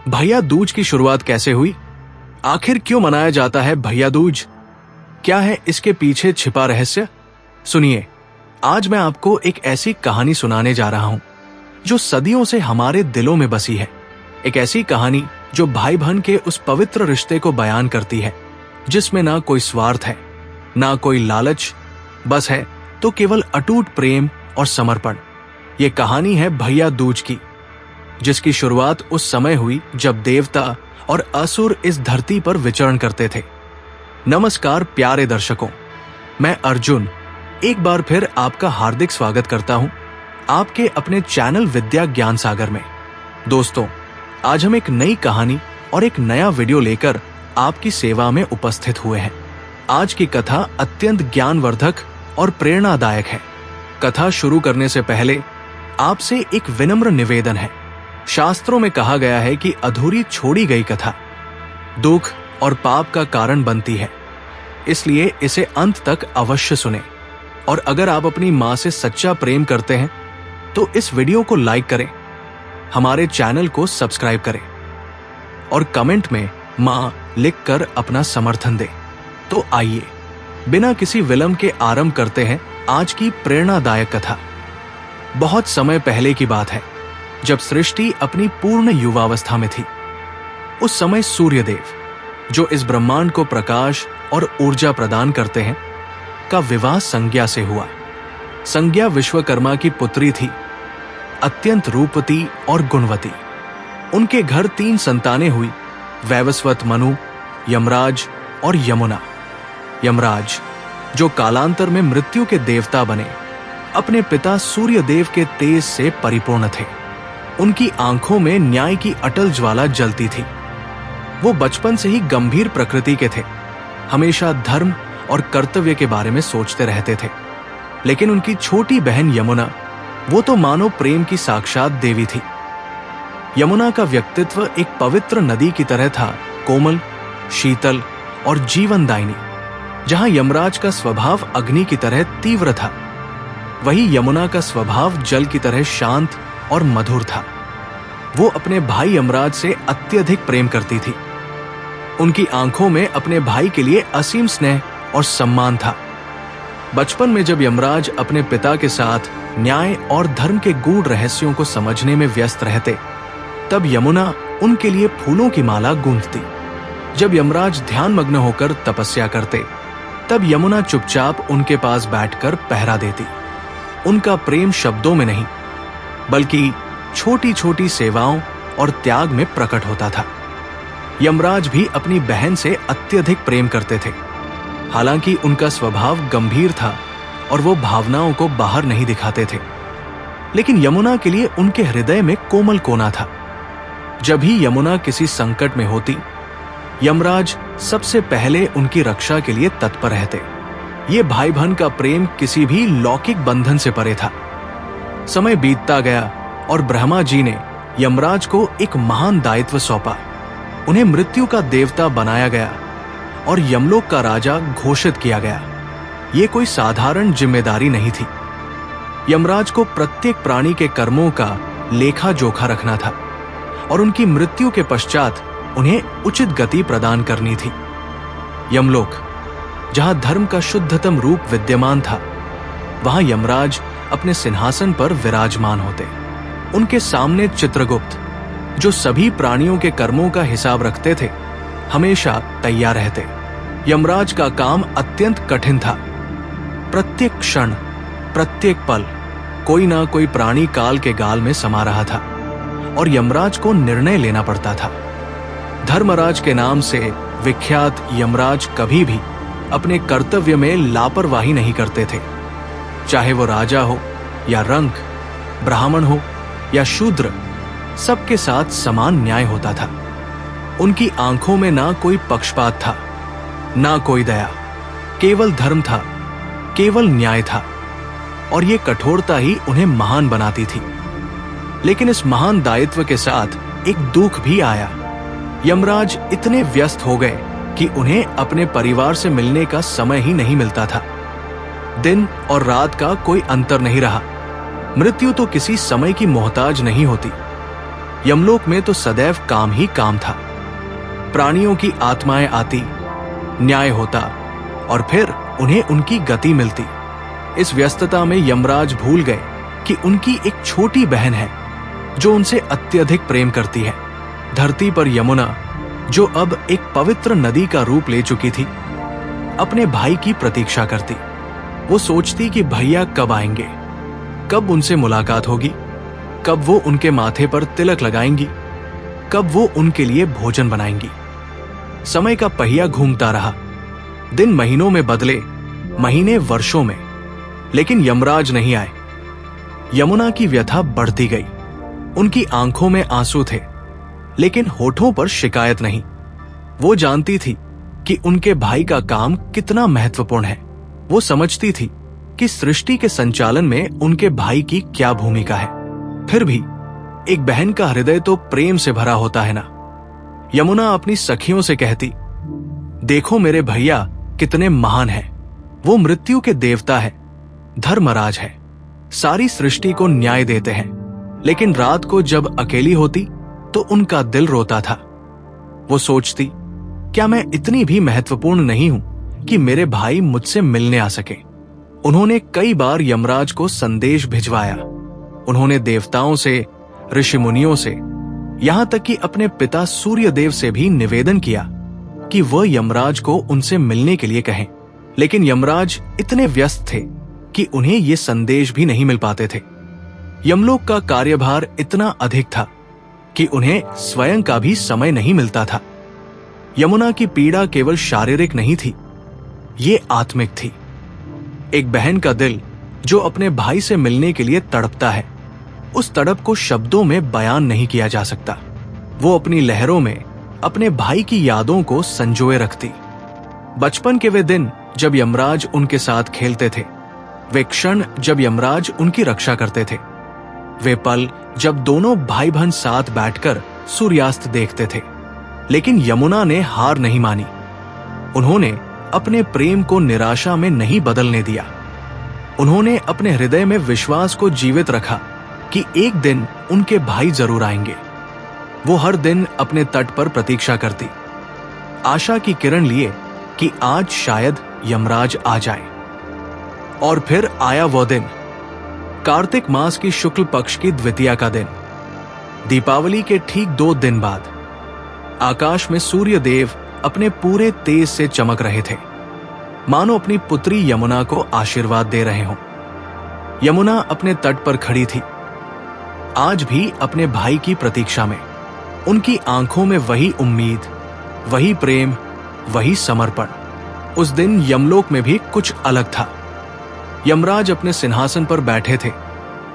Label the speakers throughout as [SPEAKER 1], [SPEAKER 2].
[SPEAKER 1] भैया दूज की शुरुआत कैसे हुई? आखिर क्यों मनाया जाता है भैया दूज? क्या है इसके पीछे छिपा रहस्य? सुनिए, आज मैं आपको एक ऐसी कहानी सुनाने जा रहा हूं जो सदियों से हमारे दिलों में बसी है। एक ऐसी कहानी जो भाई बहन के उस पवित्र रिश्ते को बयान करती है जिसमें ना कोई स्वार्थ है, ना कोई लालच, बस है तो केवल अटूट प्रेम और समर्पण। ये कहानी है भैया दूज की, जिसकी शुरुआत उस समय हुई जब देवता और असुर इस धरती पर विचरण करते थे। नमस्कार प्यारे दर्शकों, मैं अर्जुन एक बार फिर आपका हार्दिक स्वागत करता हूं आपके अपने चैनल विद्या ज्ञान सागर में। दोस्तों, आज हम एक नई कहानी और एक नया वीडियो लेकर आपकी सेवा में उपस्थित हुए हैं। आज की कथा अत्यंत ज्ञानवर्धक और प्रेरणादायक है। कथा शुरू करने से पहले आपसे एक विनम्र निवेदन है। शास्त्रों में कहा गया है कि अधूरी छोड़ी गई कथा दुख और पाप का कारण बनती है, इसलिए इसे अंत तक अवश्य सुने। और अगर आप अपनी माँ से सच्चा प्रेम करते हैं तो इस वीडियो को लाइक करें, हमारे चैनल को सब्सक्राइब करें और कमेंट में माँ लिखकर अपना समर्थन दें। तो आइए बिना किसी विलंब के आरंभ करते हैं आज की प्रेरणादायक कथा। बहुत समय पहले की बात है, जब सृष्टि अपनी पूर्ण युवावस्था में थी। उस समय सूर्यदेव, जो इस ब्रह्मांड को प्रकाश और ऊर्जा प्रदान करते हैं, का विवाह संज्ञा से हुआ। संज्ञा विश्वकर्मा की पुत्री थी, अत्यंत रूपवती और गुणवती। उनके घर 3 संतानें हुई, वैवस्वत मनु, यमराज और यमुना। यमराज, जो कालांतर में मृत्यु के देवता बने, अपने पिता सूर्यदेव के तेज से परिपूर्ण थे। उनकी आंखों में न्याय की अटल ज्वाला जलती थी। वो बचपन से ही गंभीर प्रकृति के थे, हमेशा धर्म और कर्तव्य के बारे में सोचते रहते थे। लेकिन उनकी छोटी बहन यमुना, वो तो मानो प्रेम की साक्षात देवी थी। यमुना का व्यक्तित्व एक पवित्र नदी की तरह था, कोमल, शीतल और जीवनदायिनी। जहां यमराज का स्वभाव अग्नि की तरह तीव्र था, वही यमुना का स्वभाव जल की तरह शांत और मधुर था। वो अपने भाई यमराज से अत्यधिक प्रेम करती थी। उनकी आंखों में अपने भाई के लिए असीम स्नेह और सम्मान था। बचपन में जब यमराज अपने पिता के साथ न्याय और धर्म के गूढ़ रहस्यों को समझने में व्यस्त रहते, तब यमुना उनके लिए फूलों की माला गूंथती। जब यमराज ध्यानमग्न होकर तपस्या करते, तब यमुना चुपचाप उनके पास बैठकर पहरा देती। उनका प्रेम शब्दों में नहीं, बल्कि छोटी छोटी सेवाओं और त्याग में प्रकट होता था। यमराज भी अपनी बहन से अत्यधिक प्रेम करते थे। हालांकि उनका स्वभाव गंभीर था और वो भावनाओं को बाहर नहीं दिखाते थे, लेकिन यमुना के लिए उनके हृदय में कोमल कोना था। जब भी यमुना किसी संकट में होती, यमराज सबसे पहले उनकी रक्षा के लिए तत्पर रहते। ये भाई बहन का प्रेम किसी भी लौकिक बंधन से परे था। समय बीतता गया और ब्रह्मा जी ने यमराज को एक महान दायित्व सौंपा। उन्हें मृत्यु का देवता बनाया गया और यमलोक का राजा घोषित किया गया। ये कोई साधारण जिम्मेदारी नहीं थी। यमराज को प्रत्येक प्राणी के कर्मों का लेखा जोखा रखना था और उनकी मृत्यु के पश्चात उन्हें उचित गति प्रदान करनी थी। यमलोक, जहां धर्म का शुद्धतम रूप विद्यमान था, वहां यमराज अपने सिंहासन पर विराजमान होते। उनके सामने चित्रगुप्त, जो सभी प्राणियों के कर्मों का हिसाब रखते थे, हमेशा तैयार रहते। यमराज का काम अत्यंत कठिन था। प्रत्येक क्षण, प्रत्येक पल कोई ना कोई प्राणी काल के गाल में समा रहा था और यमराज को निर्णय लेना पड़ता था। धर्मराज के नाम से विख्यात यमराज कभी भी अपने कर्तव्य में लापरवाही नहीं करते थे। चाहे वो राजा हो या रंक, ब्राह्मण हो या शूद्र, सबके साथ समान न्याय होता था। उनकी आंखों में ना कोई पक्षपात था, ना कोई दया, केवल धर्म था, केवल न्याय था। और ये कठोरता ही उन्हें महान बनाती थी। लेकिन इस महान दायित्व के साथ एक दुख भी आया। यमराज इतने व्यस्त हो गए कि उन्हें अपने परिवार से मिलने का समय ही नहीं मिलता था। दिन और रात का कोई अंतर नहीं रहा। मृत्यु तो किसी समय की मोहताज नहीं होती। यमलोक में तो सदैव काम ही काम था। प्राणियों की आत्माएं आती, न्याय होता और फिर उन्हें उनकी गति मिलती। इस व्यस्तता में यमराज भूल गए कि उनकी एक छोटी बहन है जो उनसे अत्यधिक प्रेम करती है। धरती पर यमुना, जो अब एक पवित्र नदी का रूप ले चुकी थी, अपने भाई की प्रतीक्षा करती। वो सोचती कि भैया कब आएंगे, कब उनसे मुलाकात होगी, कब वो उनके माथे पर तिलक लगाएंगी, कब वो उनके लिए भोजन बनाएंगी। समय का पहिया घूमता रहा। दिन महीनों में बदले, महीने वर्षों में, लेकिन यमराज नहीं आए। यमुना की व्यथा बढ़ती गई। उनकी आंखों में आंसू थे, लेकिन होठों पर शिकायत नहीं। वो जानती थी कि उनके भाई का काम कितना महत्वपूर्ण है। वो समझती थी कि सृष्टि के संचालन में उनके भाई की क्या भूमिका है। फिर भी एक बहन का हृदय तो प्रेम से भरा होता है ना। यमुना अपनी सखियों से कहती, देखो मेरे भैया कितने महान हैं। वो मृत्यु के देवता है, धर्मराज है, सारी सृष्टि को न्याय देते हैं। लेकिन रात को जब अकेली होती तो उनका दिल रोता था। वो सोचती, क्या मैं इतनी भी महत्वपूर्ण नहीं हूं कि मेरे भाई मुझसे मिलने आ सके। उन्होंने कई बार यमराज को संदेश भिजवाया। उन्होंने देवताओं से, ऋषि मुनियों से, यहां तक कि अपने पिता सूर्यदेव से भी निवेदन किया कि वह यमराज को उनसे मिलने के लिए कहें। लेकिन यमराज इतने व्यस्त थे कि उन्हें ये संदेश भी नहीं मिल पाते थे। यमलोक का कार्यभार इतना अधिक था कि उन्हें स्वयं का भी समय नहीं मिलता था। यमुना की पीड़ा केवल शारीरिक नहीं थी, ये आत्मिक थी। एक बहन का दिल जो अपने भाई से मिलने के लिए तड़पता है, उस तड़प को शब्दों में बयान नहीं किया जा सकता। वो अपनी लहरों में अपने भाई की यादों को संजोए रखती। बचपन के वे दिन जब यमराज उनके साथ खेलते थे, वे क्षण जब यमराज उनकी रक्षा करते थे, वे पल जब दोनों भाई बहन साथ बैठकर सूर्यास्त देखते थे। लेकिन यमुना ने हार नहीं मानी। उन्होंने अपने प्रेम को निराशा में नहीं बदलने दिया। उन्होंने अपने हृदय में विश्वास को जीवित रखा कि एक दिन उनके भाई जरूर आएंगे। वो हर दिन अपने तट पर प्रतीक्षा करती, आशा की किरण लिए कि आज शायद यमराज आ जाए। और फिर आया वो दिन, कार्तिक मास की शुक्ल पक्ष की द्वितीया का दिन। दीपावली के ठीक 2 दिन बाद आकाश में सूर्य देव अपने पूरे तेज से चमक रहे थे, मानो अपनी पुत्री यमुना को आशीर्वाद दे रहे हों। यमुना अपने तट पर खड़ी थी, आज भी अपने भाई की प्रतीक्षा में। उनकी आंखों में वही उम्मीद, वही प्रेम, वही समर्पण। उस दिन यमलोक में भी कुछ अलग था। यमराज अपने सिंहासन पर बैठे थे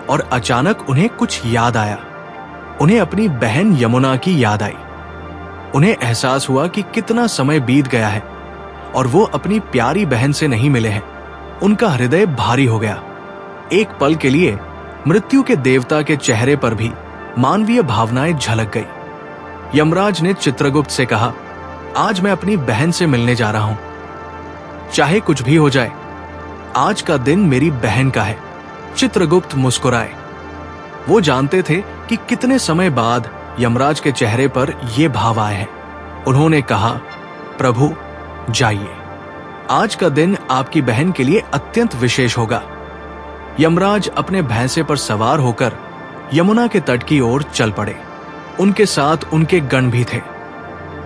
[SPEAKER 1] और अचानक उन्हें कुछ याद आया। उन्हें अपनी बहन यमुना की याद आई। उन्हें एहसास हुआ कि कितना समय बीत गया है और वो अपनी प्यारी बहन से नहीं मिले हैं। उनका हृदय भारी हो गया। एक पल के लिए मृत्यु के देवता के चेहरे पर भी मानवीय भावनाएं झलक गई। यमराज ने चित्रगुप्त से कहा, आज मैं अपनी बहन से मिलने जा रहा हूं। चाहे कुछ भी हो जाए, आज का दिन मेरी बहन का है। चित्रगुप्त मुस्कुराए। वो जानते थे कि कितने समय बाद यमराज के चेहरे पर ये भाव आए हैं। उन्होंने कहा, प्रभु जाइए, आज का दिन आपकी बहन के लिए अत्यंत विशेष होगा। यमराज अपने भैंसे पर सवार होकर यमुना के तट की ओर चल पड़े। उनके साथ उनके गण भी थे,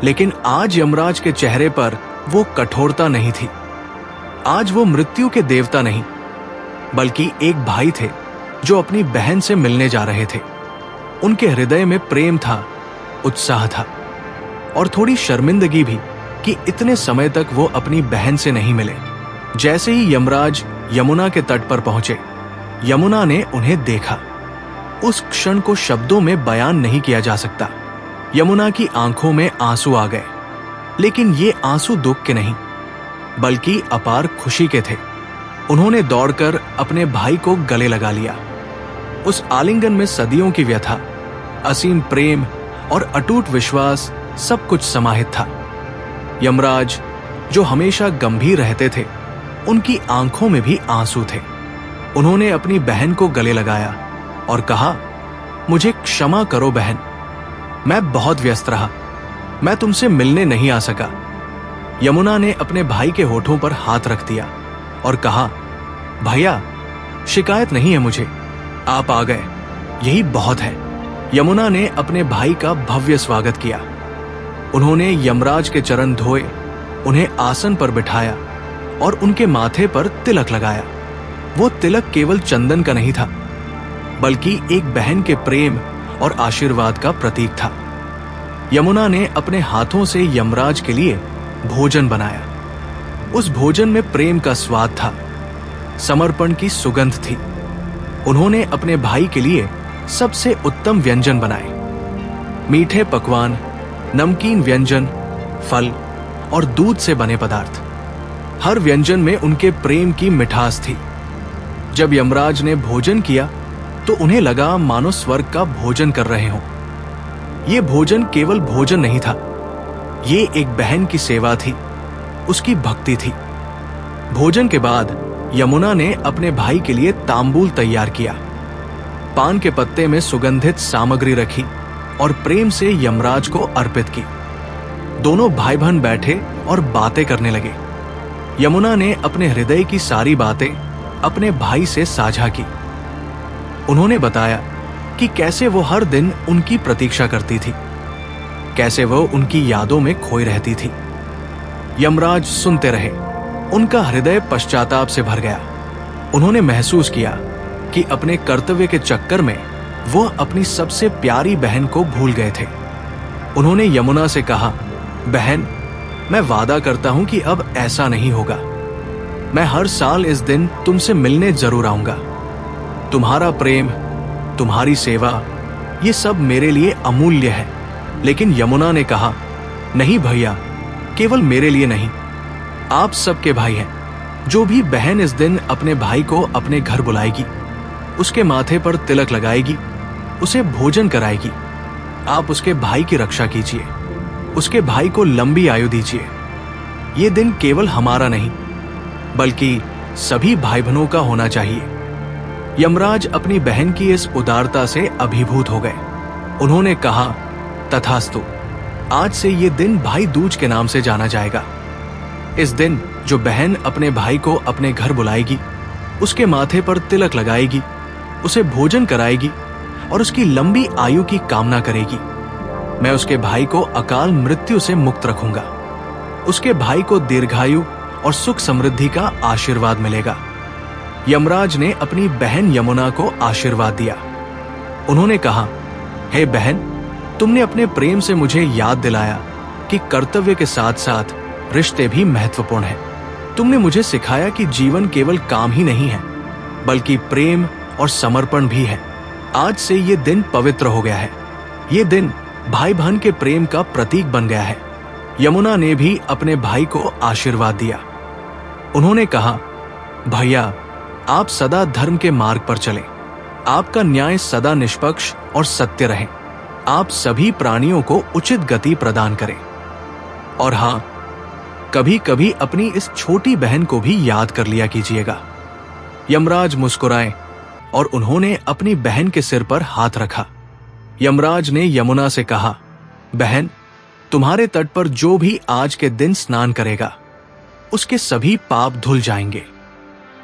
[SPEAKER 1] लेकिन आज यमराज के चेहरे पर वो कठोरता नहीं थी। आज वो मृत्यु के देवता नहीं, बल्कि एक भाई थे जो अपनी बहन से मिलने जा रहे थे। उनके हृदय में प्रेम था, उत्साह था और थोड़ी शर्मिंदगी भी कि इतने समय तक वो अपनी बहन से नहीं मिले। जैसे ही यमराज यमुना के तट पर पहुंचे, यमुना ने उन्हें देखा। उस क्षण को शब्दों में बयान नहीं किया जा सकता। यमुना की आंखों में आंसू आ गए, लेकिन ये आंसू दुख के नहीं, बल्कि अपार खुशी के थे। उन्होंने दौड़कर अपने भाई को गले लगा लिया। उस आलिंगन में सदियों की व्यथा, असीम प्रेम और अटूट विश्वास सब कुछ समाहित था। यमराज, जो हमेशा गंभीर रहते थे, उनकी आंखों में भी आंसू थे। उन्होंने अपनी बहन को गले लगाया और कहा, मुझे क्षमा करो बहन, मैं बहुत व्यस्त रहा, मैं तुमसे मिलने नहीं आ सका। यमुना ने अपने भाई के होठों पर हाथ रख दिया और कहा, भैया शिकायत नहीं है मुझे, आप आ गए, यही बहुत है। यमुना ने अपने भाई का भव्य स्वागत किया। उन्होंने यमराज के चरण धोए, उन्हें आसन पर बिठाया और उनके माथे पर तिलक लगाया। वो तिलक केवल चंदन का नहीं था, बल्कि एक बहन के प्रेम और आशीर्वाद का प्रतीक था। यमुना ने अपने हाथों से यमराज के लिए भोजन बनाया। उस भोजन में प्रेम का स्वाद था, समर्पण की सुगंध थी। उन्होंने अपने भाई के लिए सबसे उत्तम व्यंजन बनाए, मीठे पकवान, नमकीन व्यंजन, फल और दूध से बने पदार्थ। हर व्यंजन में उनके प्रेम की मिठास थी। जब यमराज ने भोजन किया तो उन्हें लगा मानो स्वर्ग का भोजन कर रहे हों। ये भोजन केवल भोजन नहीं था, ये एक बहन की सेवा थी, उसकी भक्ति थी। भोजन के बाद यमुना ने अपने भाई के लिए तांबूल तैयार किया, पान के पत्ते में सुगंधित सामग्री रखी और प्रेम से यमराज को अर्पित की। दोनों भाई बहन बैठे और बातें करने लगे। यमुना ने अपने हृदय की सारी बातें अपने भाई से साझा की। उन्होंने बताया कि कैसे वो हर दिन उनकी प्रतीक्षा करती थी, कैसे वो उनकी यादों में खोई रहती थी। यमराज सुनते रहे, उनका हृदय पश्चाताप से भर गया। उन्होंने महसूस किया कि अपने कर्तव्य के चक्कर में वो अपनी सबसे प्यारी बहन को भूल गए थे। उन्होंने यमुना से कहा, बहन, मैं वादा करता हूं कि अब ऐसा नहीं होगा। मैं हर साल इस दिन तुमसे मिलने जरूर आऊंगा। तुम्हारा प्रेम, तुम्हारी सेवा, ये सब मेरे लिए अमूल्य है। लेकिन यमुना ने कहा, नहीं भैया, केवल मेरे लिए नहीं, आप सबके भाई हैं। जो भी बहन इस दिन अपने भाई को अपने घर बुलाएगी, उसके माथे पर तिलक लगाएगी, उसे भोजन कराएगी, आप उसके भाई की रक्षा कीजिए, उसके भाई को लंबी आयु दीजिए। ये दिन केवल हमारा नहीं, बल्कि सभी भाई बहनों का होना चाहिए। यमराज अपनी बहन की इस उदारता से अभिभूत हो गए। उन्होंने कहा, तथास्तु, आज से ये दिन भाई दूज के नाम से जाना जाएगा। इस दिन जो बहन अपने भाई को अपने घर बुलाएगी, उसके माथे पर तिलक लगाएगी, उसे भोजन कराएगी और उसकी लंबी आयु की कामना करेगी, मैं उसके भाई को अकाल मृत्यु से मुक्त रखूंगा। उसके भाई को दीर्घायु और सुख समृद्धि का आशीर्वाद मिलेगा। यमराज ने अपनी बहन यमुना को आशीर्वाद दिया। उन्होंने कहा, हे बहन, तुमने अपने प्रेम से मुझे याद दिलाया कि कर्तव्य के साथ साथ रिश्ते भी महत्वपूर्ण हैं। तुमने मुझे सिखाया कि जीवन केवल काम ही नहीं है, बल्कि प्रेम और समर्पण भी है। आज से ये दिन पवित्र हो गया है। ये दिन भाई बहन के प्रेम का प्रतीक बन गया है। यमुना ने भी अपने भाई को आशीर्वाद दिया। उन्होंने कहा, भैया, आप सदा धर्म के मार्ग पर चलें, आपका न्याय सदा निष्पक्ष और सत्य रहे, आप सभी प्राणियों को उचित गति प्रदान करें। और हां, कभी कभी अपनी इस छोटी बहन को भी याद कर लिया कीजिएगा। यमराज मुस्कुराए और उन्होंने अपनी बहन के सिर पर हाथ रखा। यमराज ने यमुना से कहा, बहन, तुम्हारे तट पर जो भी आज के दिन स्नान करेगा, उसके सभी पाप धुल जाएंगे।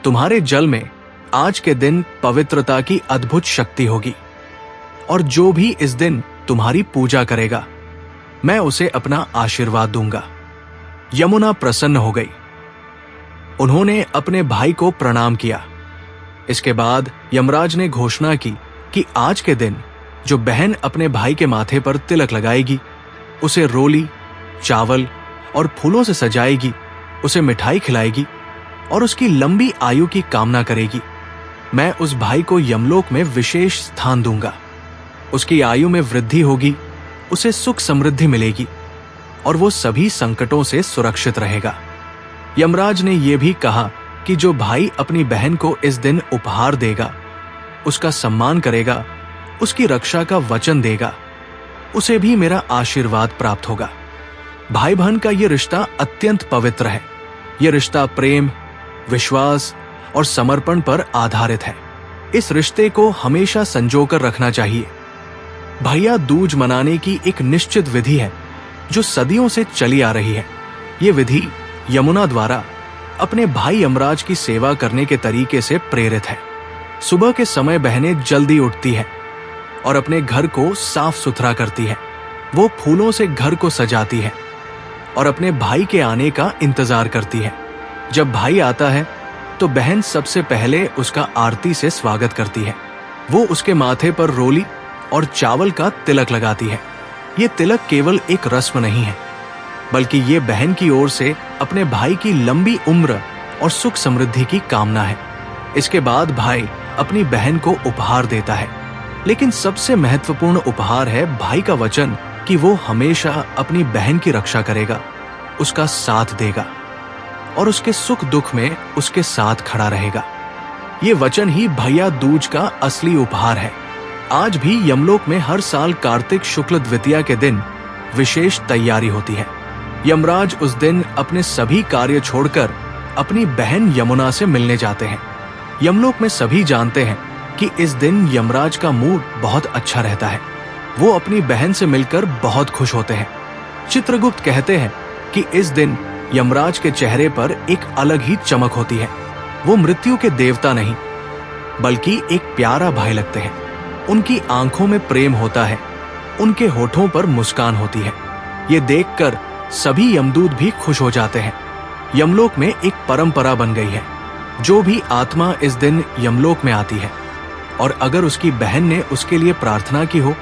[SPEAKER 1] तुम्हारे जल में आज के दिन पवित्रता की अद्भुत शक्ति होगी, और जो भी इस दिन तुम्हारी पूजा करेगा, मैं उसे अपना आशीर्वाद दूंगा। यमुना प्रसन्न हो गई। उन्होंने अपने भाई को प्रणाम किया। इसके बाद यमराज ने घोषणा की कि आज के दिन जो बहन अपने भाई के माथे पर तिलक लगाएगी, उसे रोली, चावल और फूलों से सजाएगी, उसे मिठाई खिलाएगी और उसकी लंबी आयु की कामना करेगी, मैं उस भाई को यमलोक में विशेष स्थान दूंगा। उसकी आयु में वृद्धि होगी, उसे सुख समृद्धि मिलेगी और वो सभी संकटों से सुरक्षित रहेगा। यमराज ने यह भी कहा कि जो भाई अपनी बहन को इस दिन उपहार देगा, उसका सम्मान करेगा, उसकी रक्षा का वचन देगा, उसे भी मेरा आशीर्वाद प्राप्त होगा। भाई बहन का यह रिश्ता अत्यंत पवित्र है। यह रिश्ता प्रेम, विश्वास और समर्पण पर आधारित है। इस रिश्ते को हमेशा संजोकर रखना चाहिए। भैया दूज मनाने की एक निश्चित विधि है जो सदियों से चली आ रही है। ये विधि यमुना द्वारा अपने भाई यमराज की सेवा करने के तरीके से प्रेरित है। सुबह के समय बहनें जल्दी उठती है और अपने घर को साफ सुथरा करती है। वो फूलों से घर को सजाती है और अपने भाई के आने का इंतजार करती है। जब भाई आता है तो बहन सबसे पहले उसका आरती से स्वागत करती है। वो उसके माथे पर रोली और चावल का तिलक लगाती है। ये तिलक केवल एक रस्म नहीं है, बल्कि ये बहन की ओर से अपने भाई की लंबी उम्र और सुख समृद्धि की कामना है। इसके बाद भाई अपनी बहन को उपहार देता है, लेकिन सबसे महत्वपूर्ण उपहार है भाई का वचन कि वो हमेशा अपनी बहन की रक्षा करेगा, उसका साथ देगा और उसके सुख दुख में उसके साथ खड़ा रहेगा। ये वचन ही भैया दूज का असली उपहार है। आज भी यमलोक में हर साल कार्तिक शुक्ल द्वितीया के दिन विशेष तैयारी होती है। यमराज उस दिन अपने सभी कार्य छोड़कर अपनी बहन यमुना से मिलने जाते हैं। यमलोक में सभी जानते हैं कि इस दिन यमराज का मूड बहुत अच्छा रहता है। वो अपनी बहन से मिलकर बहुत खुश होते हैं। चित्रगुप्त कहते हैं कि इस दिन यमराज के चेहरे पर एक अलग ही चमक होती है। वो मृत्यु के देवता नहीं, बल्कि एक प्यारा भाई लगते हैं। उनकी आंखों में प्रेम होता है, उनके होठों पर मुस्कान होती है। ये देखकर सभी यमदूत भी खुश हो जाते हैं। यमलोक में एक परंपरा बन गई है, जो भी आत्मा इस दिन यमलोक में आती है और अगर उसकी बहन ने उसके लिए प्रार्थना की हो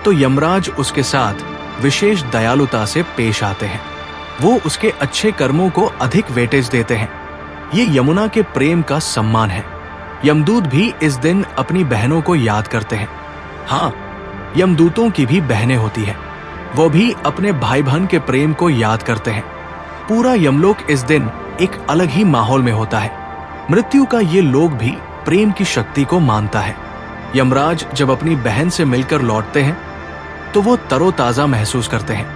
[SPEAKER 1] तो यमराज उसके साथ विशेष दयालुता से पेश आते हैं। वो उसके अच्छे कर्मों को अधिक वेटेज देते हैं। ये यमुना के प्रेम का सम्मान है। यमदूत भी इस दिन अपनी बहनों को याद करते हैं। हाँ, यमदूतों की भी बहनें होती हैं। वो भी अपने भाई बहन के प्रेम को याद करते हैं। पूरा यमलोक इस दिन एक अलग ही माहौल में होता है। मृत्यु का ये लोग भी प्रेम की शक्ति को मानता है। यमराज जब अपनी बहन से मिलकर लौटते हैं तो वो तरोताजा महसूस करते हैं।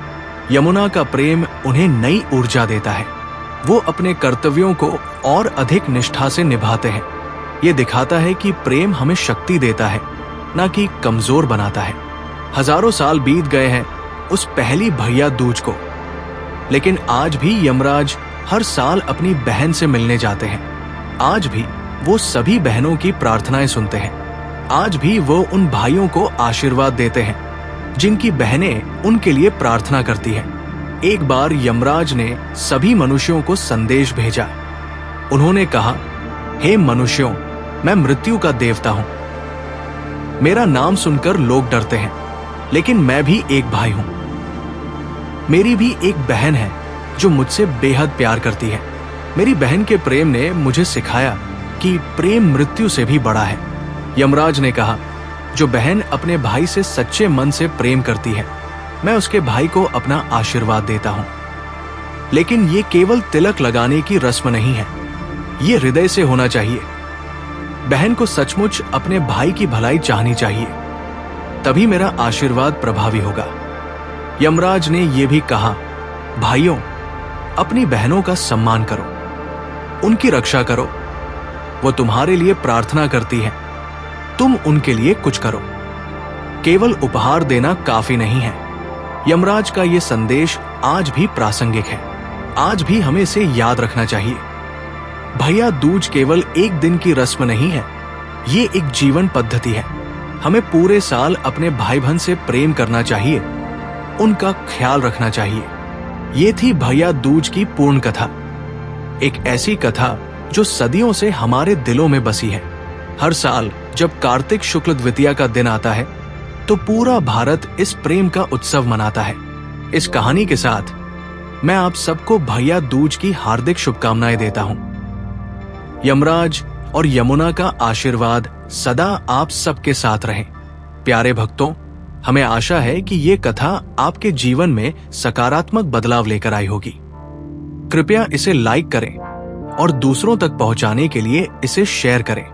[SPEAKER 1] यमुना का प्रेम उन्हें नई ऊर्जा देता है। वो अपने कर्तव्यों को और अधिक निष्ठा से निभाते हैं। ये दिखाता है कि प्रेम हमें शक्ति देता है, न कि कमजोर बनाता है। हजारों साल बीत गए हैं उस पहली भैया दूज को, लेकिन आज भी यमराज हर साल अपनी बहन से मिलने जाते हैं। आज भी वो सभी बहनों की प्रार्थनाएं सुनते हैं। आज भी वो उन भाइयों को आशीर्वाद देते हैं जिनकी बहनें उनके लिए प्रार्थना करती हैं। एक बार यमराज ने सभी मनुष्यों को संदेश भेजा। उन्होंने कहा, हे मनुष्यों, मैं मृत्यु का देवता हूं। मेरा नाम सुनकर लोग डरते हैं, लेकिन मैं भी एक भाई हूं। मेरी भी एक बहन है जो मुझसे बेहद प्यार करती है। मेरी बहन के प्रेम ने मुझे सिखाया कि प्रेम मृत्यु से भी बड़ा है। यमराज ने कहा, जो बहन अपने भाई से सच्चे मन से प्रेम करती है, मैं उसके भाई को अपना आशीर्वाद देता हूं। लेकिन ये केवल तिलक लगाने की रस्म नहीं है, ये हृदय से होना चाहिए। बहन को सचमुच अपने भाई की भलाई चाहनी चाहिए, तभी मेरा आशीर्वाद प्रभावी होगा। यमराज ने यह भी कहा, भाइयों, अपनी बहनों का सम्मान करो, उनकी रक्षा करो। वो तुम्हारे लिए प्रार्थना करती है, तुम उनके लिए कुछ करो। केवल उपहार देना काफी नहीं है। यमराज का यह संदेश आज भी प्रासंगिक है। आज भी हमें इसे याद रखना चाहिए। भैया दूज केवल एक दिन की रस्म नहीं है, ये एक जीवन पद्धति है। हमें पूरे साल अपने भाई बहन से प्रेम करना चाहिए, उनका ख्याल रखना चाहिए। ये थी भैया दूज की पूर्ण कथा, एक ऐसी कथा जो सदियों से हमारे दिलों में बसी है। हर साल जब कार्तिक शुक्ल द्वितीया का दिन आता है तो पूरा भारत इस प्रेम का उत्सव मनाता है। इस कहानी के साथ मैं आप सबको भैया दूज की हार्दिक शुभकामनाएं देता हूं। यमराज और यमुना का आशीर्वाद सदा आप सबके साथ रहे। प्यारे भक्तों, हमें आशा है कि ये कथा आपके जीवन में सकारात्मक बदलाव लेकर आई होगी। कृपया इसे लाइक करें और दूसरों तक पहुंचाने के लिए इसे शेयर करें।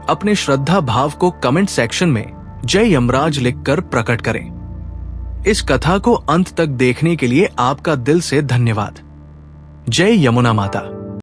[SPEAKER 1] अपने श्रद्धा भाव को कमेंट सेक्शन में जय यमराज लिखकर प्रकट करें। इस कथा को अंत तक देखने के लिए आपका दिल से धन्यवाद। जय यमुना माता।